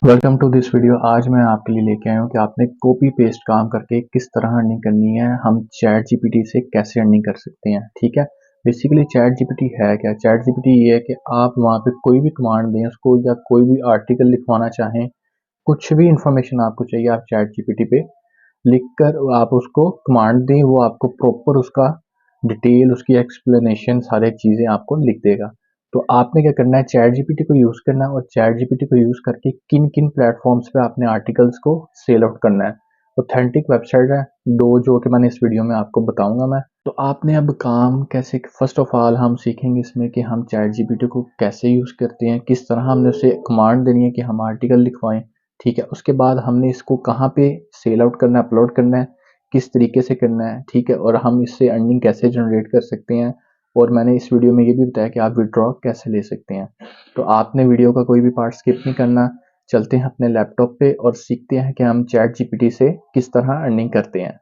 Welcome to this video. आज मैं आपके लिए लेके आया हूँ कि आपने कॉपी पेस्ट काम करके किस तरह अर्निंग करनी है, हम चैट जीपीटी से कैसे अर्निंग कर सकते हैं। ठीक है, बेसिकली चैट जीपीटी है क्या? चैट जीपीटी ये है कि आप वहाँ पे कोई भी कमांड दें उसको, या कोई भी आर्टिकल लिखवाना चाहें, कुछ भी इंफॉर्मेशन आपको चाहिए, आप चैट जीपीटी पे लिख कर आप उसको कमांड दें, वो आपको प्रॉपर उसका डिटेल, उसकी एक्सप्लेनेशन, सारी चीज़ें आपको लिख देगा। तो आपने क्या करना है, चैट जीपीटी को यूज़ करना है, और चैट जीपीटी को यूज़ करके किन किन प्लेटफॉर्म्स पे आपने आर्टिकल्स को सेल आउट करना है। ऑथेंटिक वेबसाइट है दो, जो कि मैंने इस वीडियो में आपको बताऊंगा मैं। तो आपने अब काम कैसे, फर्स्ट ऑफ ऑल हम सीखेंगे इसमें कि हम चैट जीपीटी को कैसे यूज़ करते हैं, किस तरह हमने उसे कमांड देनी है कि हम आर्टिकल लिखवाएं। ठीक है, उसके बाद हमने इसको कहाँ पे सेल आउट करना है, अपलोड करना है, किस तरीके से करना है। ठीक है, और हम इससे अर्निंग कैसे जनरेट कर सकते हैं, और मैंने इस वीडियो में ये भी बताया कि आप विड्रॉ कैसे ले सकते हैं। तो आपने वीडियो का कोई भी पार्ट स्किप नहीं करना। चलते हैं अपने लैपटॉप पे और सीखते हैं कि हम चैट जीपीटी से किस तरह अर्निंग करते हैं।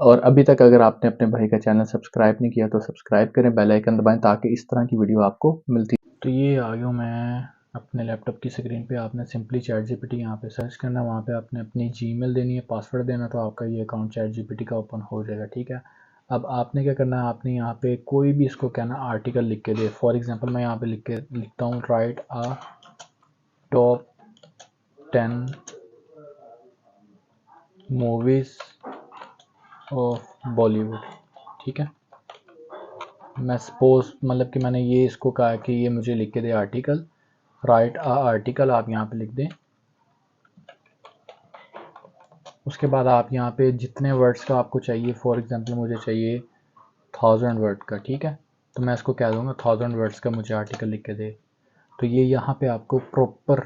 और अभी तक अगर आपने अपने भाई का चैनल सब्सक्राइब नहीं किया तो सब्सक्राइब करें, बेल आइकन दबाएं ताकि इस तरह की वीडियो आपको मिलती। तो ये आ गया मैं अपने लैपटॉप की स्क्रीन पे। आपने सिंपली चैट जीपीटी यहाँ पे सर्च करना, वहाँ पे आपने अपनी जीमेल देनी है, पासवर्ड देना, तो आपका ये अकाउंट चैट जीपीटी का ओपन हो जाएगा। ठीक है, अब आपने क्या करना है, आपने यहाँ पे कोई भी इसको कहना आर्टिकल लिख के दे। फॉर एग्जांपल मैं यहाँ पे लिखता हूँ right a top 10 movies of Bollywood. ठीक है, मैं सपोज मतलब कि मैंने ये इसको कहा कि ये मुझे लिख के दे आर्टिकल, राइट अ आर्टिकल आप यहाँ पे लिख दें। उसके बाद आप यहाँ पे जितने वर्ड्स का आपको चाहिए, फॉर एग्जांपल मुझे चाहिए 1000 वर्ड का। ठीक है, तो मैं इसको कह दूंगा 1000 वर्ड्स का मुझे आर्टिकल लिख के दे। तो ये यहाँ पे आपको प्रॉपर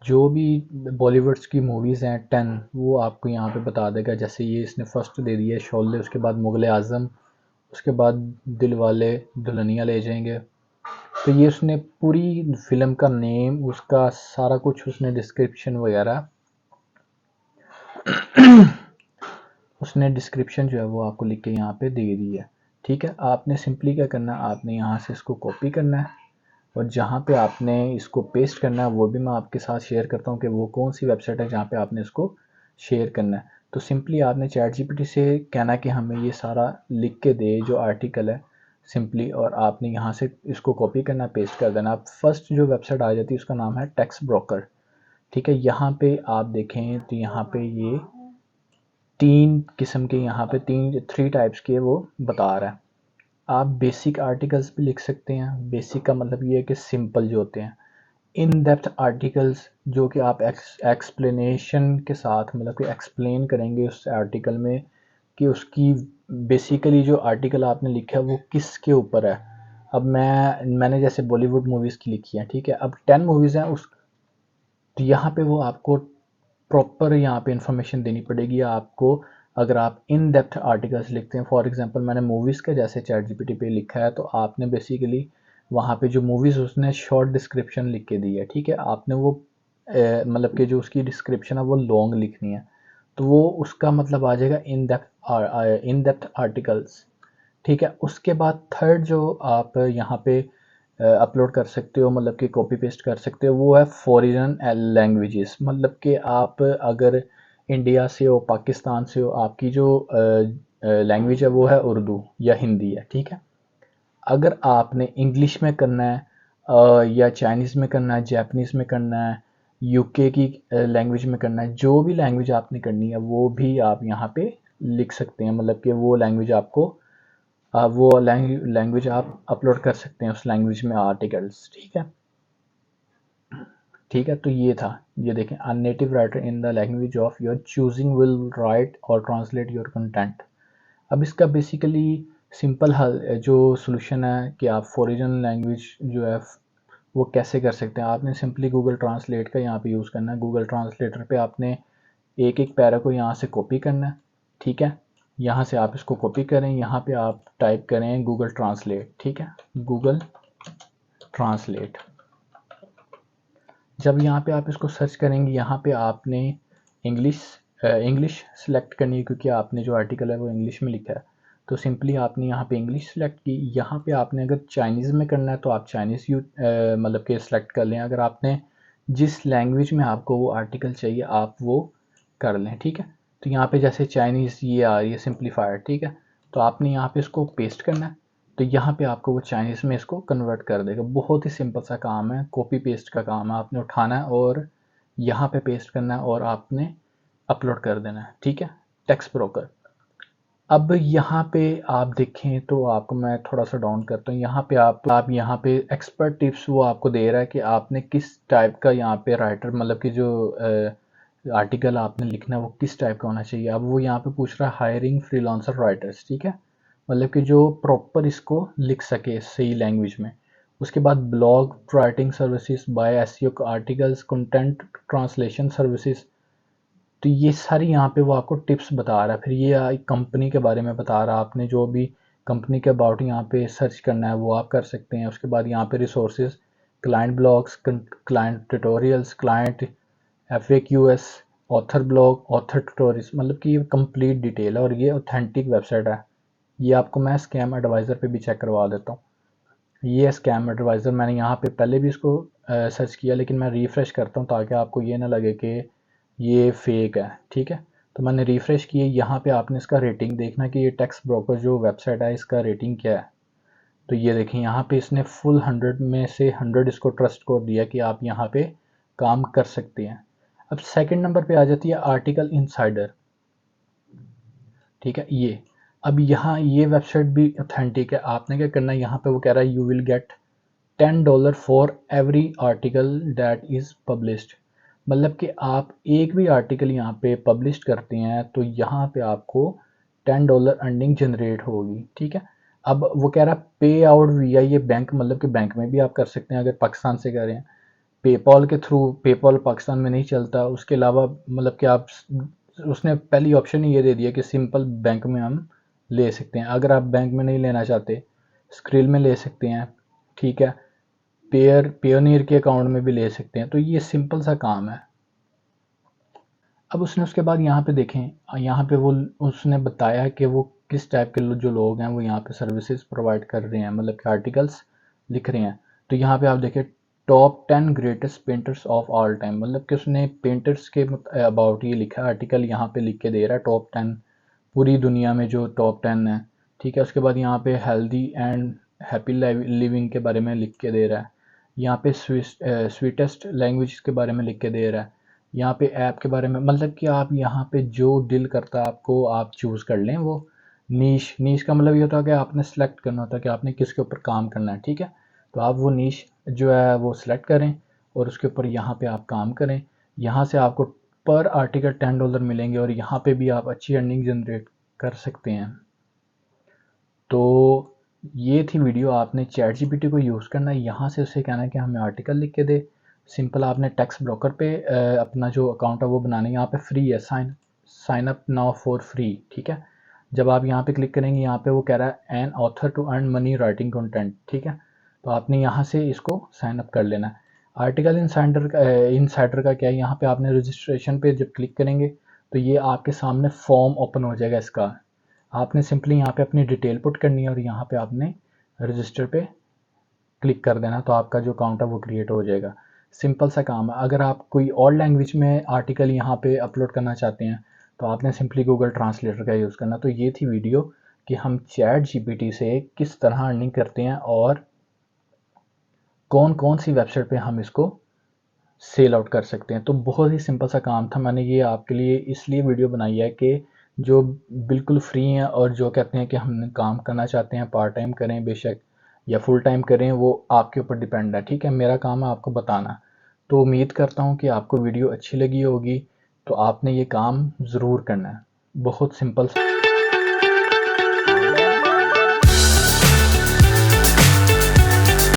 जो भी बॉलीवुड्स की मूवीज़ हैं 10, वो आपको यहाँ पे बता देगा। जैसे ये इसने फर्स्ट दे दिया है शोले, उसके बाद मुगले आज़म, उसके बाद दिल वाले दुल्हनिया ले जाएंगे। तो ये उसने पूरी फिल्म का नेम, उसका सारा कुछ उसने डिस्क्रिप्शन वगैरह उसने डिस्क्रिप्शन जो है वो आपको लिख के यहाँ पे दे दी है। ठीक है, आपने सिंपली क्या करना है, आपने यहाँ से इसको कॉपी करना है, और जहाँ पे आपने इसको पेस्ट करना है वो भी मैं आपके साथ शेयर करता हूँ कि वो कौन सी वेबसाइट है जहाँ पे आपने इसको शेयर करना है। तो सिंपली आपने चैट जीपीटी से कहना है कि हमें ये सारा लिख के दे जो आर्टिकल है सिंपली, और आपने यहाँ से इसको कॉपी करना, पेस्ट कर देना। आप फर्स्ट जो वेबसाइट आ जाती है उसका नाम है टेक्स्ट ब्रोकर। ठीक है, यहाँ पे आप देखें तो यहाँ पे ये तीन किस्म के, यहाँ पे थ्री टाइप्स के वो बता रहा है। आप बेसिक आर्टिकल्स भी लिख सकते हैं। बेसिक का मतलब ये है कि सिंपल जो होते हैं। इन डेप्थ आर्टिकल्स जो कि आप एक्सप्लेनेशन के साथ मतलब कि एक्सप्लेन करेंगे उस आर्टिकल में कि उसकी बेसिकली जो आर्टिकल आपने लिखा है वो किसके ऊपर है। अब मैंने जैसे बॉलीवुड मूवीज़ की लिखी है। ठीक है, अब 10 मूवीज़ हैं उस, तो यहाँ पे वो आपको प्रॉपर यहाँ पे इंफॉर्मेशन देनी पड़ेगी आपको। अगर आप इन डेप्थ आर्टिकल्स लिखते हैं, फॉर एग्जांपल मैंने मूवीज़ का जैसे चैट जीपीटी पे लिखा है, तो आपने बेसिकली वहाँ पे जो मूवीज़ उसने शॉर्ट डिस्क्रिप्शन लिख के दी है। ठीक है, आपने वो मतलब कि जो उसकी डिस्क्रिप्शन है वो लॉन्ग लिखनी है, तो वो उसका मतलब आ जाएगा इन डेप्थ आर्टिकल्स। ठीक है, उसके बाद थर्ड जो आप यहाँ पे अपलोड कर सकते हो, मतलब कि कॉपी पेस्ट कर सकते हो, वो है फॉरेन लैंग्वेजेस। मतलब कि आप अगर इंडिया से हो, पाकिस्तान से हो, आपकी जो लैंग्वेज है वो है उर्दू या हिंदी है। ठीक है, अगर आपने इंग्लिश में करना है या चाइनीज़ में करना है, जापानीज़ में करना है, यूके की लैंग्वेज में करना है, जो भी लैंग्वेज आपने करनी है वो भी आप यहाँ पे लिख सकते हैं। मतलब कि वो लैंग्वेज आपको वो लैंग्वेज आप अपलोड कर सकते हैं उस लैंग्वेज में आर्टिकल्स। ठीक है, ठीक है, तो ये था। ये देखें, a native writer in the language of your choosing will write और ट्रांसलेट योर कंटेंट। अब इसका बेसिकली सिंपल हल जो सोल्यूशन है कि आप फॉरेन लैंग्वेज जो है वो कैसे कर सकते हैं। आपने सिंपली गूगल ट्रांसलेट का यहाँ पे यूज़ करना है। गूगल ट्रांसलेटर पे आपने एक एक पैरा को यहाँ से कॉपी करना है। ठीक है, यहाँ से आप इसको कॉपी करें, यहाँ पे आप टाइप करें गूगल ट्रांसलेट। ठीक है, गूगल ट्रांसलेट। जब यहाँ पे आप इसको सर्च करेंगे, यहाँ पे आपने इंग्लिश इंग्लिश सेलेक्ट करनी है, क्योंकि आपने जो आर्टिकल है वो इंग्लिश में लिखा है। तो सिंपली आपने यहाँ पे इंग्लिश सेलेक्ट की। यहाँ पे आपने अगर चाइनीज़ में करना है तो आप चाइनीज़ मतलब कि सेलेक्ट कर लें। अगर आपने जिस लैंग्वेज में आपको वो आर्टिकल चाहिए आप वो कर लें, ठीक है। तो यहाँ पे जैसे चाइनीज़ ये आ रही है सिंप्लीफाइड, ठीक है, तो आपने यहाँ पे इसको पेस्ट करना है, तो यहाँ पे आपको वो चाइनीज़ में इसको कन्वर्ट कर देगा। बहुत ही सिंपल सा काम है, कॉपी पेस्ट का काम है। आपने उठाना है और यहाँ पे पेस्ट करना है और आपने अपलोड कर देना है, ठीक है, टेक्स्ट ब्रोकर। अब यहाँ पे आप देखें तो आपको मैं थोड़ा सा डाउन करता हूँ। यहाँ पे आप यहाँ पे एक्सपर्ट टिप्स वो आपको दे रहा है कि आपने किस टाइप का यहाँ पे राइटर, मतलब कि जो आर्टिकल आपने लिखना है वो किस टाइप का होना चाहिए। अब वो यहाँ पे पूछ रहा है हायरिंग फ्रीलांसर राइटर्स, ठीक है, मतलब कि जो प्रॉपर इसको लिख सके सही लैंग्वेज में। उसके बाद blog writing services, buy SEO articles, content translation services. तो ये सारी यहाँ पे वो आपको टिप्स बता रहा है। फिर ये एक कंपनी के बारे में बता रहा है, आपने जो भी कंपनी के अबाउट यहाँ पे सर्च करना है वो आप कर सकते हैं। उसके बाद यहाँ पे resources, client blogs, client tutorials, client FAQs, author blog, author tutorials, मतलब कि ये कंप्लीट डिटेल है और ये ऑथेंटिक वेबसाइट है। ये आपको मैं स्कैम एडवाइज़र पे भी चेक करवा देता हूँ। ये स्कैम एडवाइज़र मैंने यहाँ पे पहले भी इसको सर्च किया, लेकिन मैं रिफ़्रेश करता हूँ ताकि आपको ये ना लगे कि ये फेक है, ठीक है। तो मैंने रिफ़्रेश किए, यहाँ पे आपने इसका रेटिंग देखना कि ये टेक्स्ट ब्रोकर जो वेबसाइट है इसका रेटिंग क्या है। तो ये देखें यहाँ पे इसने फुल 100 में से 100 इसको ट्रस्ट स्कोर दिया कि आप यहाँ पे काम कर सकते हैं। अब सेकंड नंबर पे आ जाती है आर्टिकल इनसाइडर, ठीक है। ये अब यहाँ ये वेबसाइट भी ऑथेंटिक है। आपने क्या करना है, यहाँ पे वो कह रहा है you will get $10 for every article that is published. मतलब कि आप एक भी आर्टिकल यहाँ पे पब्लिश करते हैं तो यहाँ पे आपको $10 अर्निंग जनरेट होगी, ठीक है। अब वो कह रहा है पे आउट विया ये बैंक, मतलब कि बैंक में भी आप कर सकते हैं अगर पाकिस्तान से कर रहे हैं। पेपॉल के थ्रू, पेपॉल पाकिस्तान में नहीं चलता। उसके अलावा मतलब कि आप, उसने पहली ऑप्शन ही ये दे दिया कि सिंपल बैंक में हम ले सकते हैं। अगर आप बैंक में नहीं लेना चाहते, स्क्रिल में ले सकते हैं, ठीक है, पेयोनियर के अकाउंट में भी ले सकते हैं। तो ये सिंपल सा काम है। अब उसने उसके बाद यहाँ पे देखें, यहाँ पे वो उसने बताया कि वो किस टाइप के जो लोग हैं वो यहाँ पे सर्विसेज प्रोवाइड कर रहे हैं, मतलब कि आर्टिकल्स लिख रहे हैं। तो यहाँ पे आप देखें top 10 greatest painters of all time, मतलब कि उसने पेंटर्स के अबाउट ये लिखा है आर्टिकल, यहाँ पे लिख के दे रहा है टॉप 10 पूरी दुनिया में जो टॉप 10 है, ठीक है। उसके बाद यहाँ पे हेल्दी एंड हैप्पी लिविंग के बारे में लिख के दे रहा है। यहाँ पे स्वीटेस्ट लैंग्वेज के बारे में लिख के दे रहा है। यहाँ पे ऐप के बारे में, मतलब कि आप यहाँ पे जो दिल करता है आपको आप चूज़ कर लें। वो नीश का मतलब ये होता है कि आपने सेलेक्ट करना होता है कि आपने किसके ऊपर काम करना है, ठीक है। तो आप वो नीश जो है वो सिलेक्ट करें और उसके ऊपर यहाँ पे आप काम करें। यहाँ से आपको पर आर्टिकल $10 मिलेंगे और यहाँ पे भी आप अच्छी अर्निंग जनरेट कर सकते हैं। तो ये थी वीडियो। आपने चैट जीपीटी को यूज़ करना है, यहाँ से उसे कहना है कि हमें आर्टिकल लिख के दे। सिंपल आपने टेक्स्ट ब्रोकर पे अपना जो अकाउंट है वो बनाना है। यहाँ पे फ्री है, sign up now for free, ठीक है। जब आप यहाँ पे क्लिक करेंगे, यहाँ पे वो कह रहा है an author to earn money writing content, ठीक है। तो आपने यहाँ से इसको साइन अप कर लेना है। आर्टिकल इनसाइडर का क्या है, यहाँ पे आपने रजिस्ट्रेशन पे जब क्लिक करेंगे तो ये आपके सामने फॉर्म ओपन हो जाएगा इसका। आपने सिंपली यहाँ पे अपनी डिटेल पुट करनी है और यहाँ पे आपने रजिस्टर पे क्लिक कर देना, तो आपका जो अकाउंट है वो क्रिएट हो जाएगा। सिंपल सा काम है। अगर आप कोई और लैंग्वेज में आर्टिकल यहाँ पे अपलोड करना चाहते हैं तो आपने सिंपली गूगल ट्रांसलेटर का यूज़ करना। तो ये थी वीडियो कि हम चैट जीपीटी से किस तरह अर्निंग करते हैं और कौन कौन सी वेबसाइट पे हम इसको सेल आउट कर सकते हैं। तो बहुत ही सिंपल सा काम था। मैंने ये आपके लिए इसलिए वीडियो बनाई है कि जो बिल्कुल फ्री हैं और जो कहते हैं कि हम काम करना चाहते हैं, पार्ट टाइम करें बेशक या फुल टाइम करें, वो आपके ऊपर डिपेंड है, ठीक है। मेरा काम है आपको बताना। तो उम्मीद करता हूँ कि आपको वीडियो अच्छी लगी होगी। तो आपने ये काम ज़रूर करना है, बहुत सिंपल।